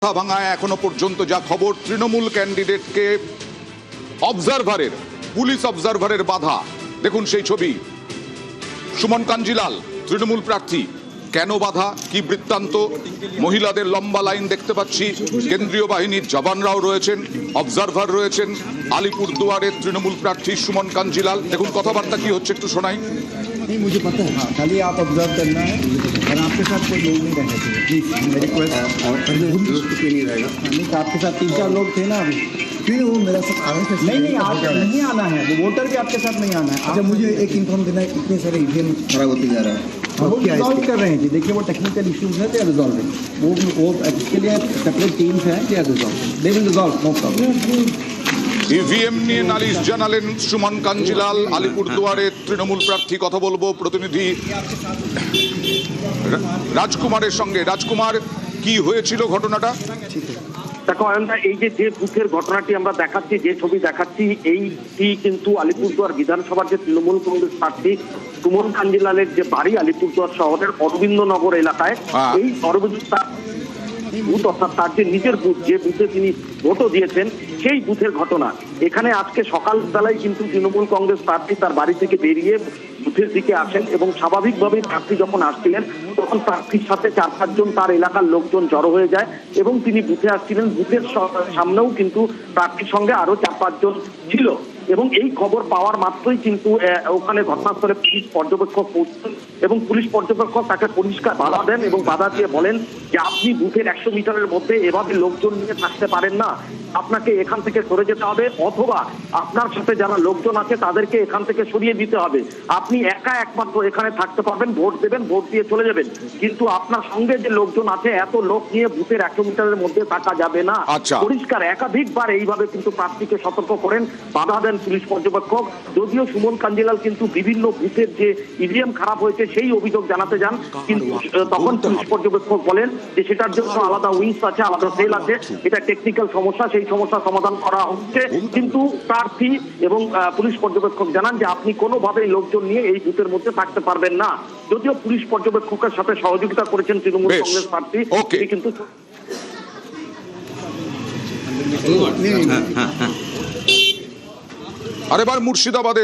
ভাঙায় এখনো পর্যন্ত যা খবর, তৃণমূল ক্যান্ডিডেটকে অবজারভারের, পুলিশ অবজারভারের বাধা। দেখুন সেই ছবি, সুমন কাঞ্জিলাল তৃণমূল প্রার্থী, কেন বাধা, কি বৃত্তান্ত? মহিলাদের লম্বা লাইন দেখতে পাচ্ছি, কেন্দ্রীয় বাহিনীর জওয়ানরাও রয়েছেন, অবজারভার রয়েছেন। আলিপুরদুয়ারের তৃণমূল প্রার্থী সুমন কাঞ্জিলাল, দেখুন কথাবার্তা কি হচ্ছে একটু শোনাই। नहीं मुझे पता है, खाली आप ऑब्जर्व करना है और आपके साथ कोई लोग नहीं रहना चाहिए प्लीज, मेरी रिक्वेस्ट। नहीं रहेगा, नहीं तो आपके साथ 3-4 लोग थे ना अभी, फिर वो मेरा साथ आने से नहीं आप नहीं आना है, वो वोटर भी आपके साथ नहीं आना है। अच्छा मुझे एक इन्फॉर्म देना है, इतने सारे ईवीएम खराब होते जा रहा है, वो रिजॉल्व कर रहे हैं जी। देखिए वो टेक्निकल इश्यूज है, दे आर रिजॉल्विंग, वो इसके लिए सेपरेट टीम्स हैं, they are resolve, they will resolve, no problem. EVM নিয়ে নালিশ জানালেন সুমন কাঞ্জিলাল, আলিপুরদুয়ারের তৃণমূল প্রার্থী। কথা বলবো প্রতিনিধি রাজকুমারের সঙ্গে। রাজকুমার, কি হয়েছিল ঘটনাটা? দেখো অয়নদা, এই যে বুথের ঘটনাটি আমরা দেখাচ্ছি, যে ছবি দেখাচ্ছি, এইটি কিন্তু আলিপুরদুয়ার বিধানসভার যে তৃণমূল কংগ্রেস প্রার্থী সুমন কাঞ্জিলালের যে বাড়ি আলিপুরদুয়ার শহরের অরবিন্দনগর এলাকায়, এই অরবিন্দ বুথ অর্থাৎ তার যে নিজের বুথ, যে বুথে তিনি ভোটও দিয়েছেন, সেই বুথের ঘটনা। এখানে আজকে সকালবেলায় কিন্তু তৃণমূল কংগ্রেস প্রার্থী তার বাড়ি থেকে বেরিয়ে বুথের দিকে আসেন এবং স্বাভাবিকভাবেই প্রার্থী যখন আসছিলেন তখন প্রার্থীর সাথে 4-5 জন তার এলাকার লোকজন জড়ো হয়ে যায় এবং তিনি বুথে আসছিলেন। বুথের সামনেও কিন্তু প্রার্থীর সঙ্গে আরো 4-5 জন ছিল এবং এই খবর পাওয়ার মাত্রই কিন্তু ওখানে ঘটনাস্থলে পুলিশ পর্যবেক্ষক পৌঁছন এবং পুলিশ পর্যবেক্ষক তাকে পরিষ্কার বাধা দেন এবং বাধা দিয়ে বলেন যে আপনি বুথের 100 মিটারের মধ্যে এভাবে লোকজন নিয়ে থাকতে পারেন না, আপনাকে এখান থেকে সরে যেতে হবে, অথবা আপনার সাথে যারা লোকজন আছে তাদেরকে এখান থেকে সরিয়ে দিতে হবে। আপনি একা একমাত্র এখানে থাকতে পারবেন, ভোট দেবেন, ভোট দিয়ে চলে যাবেন, কিন্তু আপনার সঙ্গে যে লোকজন আছে এত লোক নিয়ে বুথের 100 মিটারের মধ্যে থাকা যাবে না। পরিষ্কার একাধিকবার এইভাবে কিন্তু প্রার্থীকে সতর্ক করেন, বাধা দেন পুলিশ পর্যবেক্ষক। যদিও সুমন কাঞ্জিলাল কিন্তু বিভিন্ন বুথের যে ইভিএম খারাপ হয়েছে সেই অভিযোগ জানাতে যান, কিন্তু তখন পুলিশ পর্যবেক্ষক বলেন যে সেটার জন্য আলাদা উইংস আছে, আলাদা সেল আছে, এটা টেকনিক্যাল সমস্যা, সেই সমস্যা সমাধান করা হচ্ছে। কিন্তু প্রার্থী এবং পুলিশ পর্যবেক্ষক জানান যে আপনি কোনোভাবেই লোকজন নিয়ে এই বুথের মধ্যে থাকতে পারবেন না। যদিও পুলিশ পর্যবেক্ষকের সাথে সহযোগিতা করেছেন তৃণমূল কংগ্রেস প্রার্থী, কিন্তু আরেবার মুর্শিদাবাদে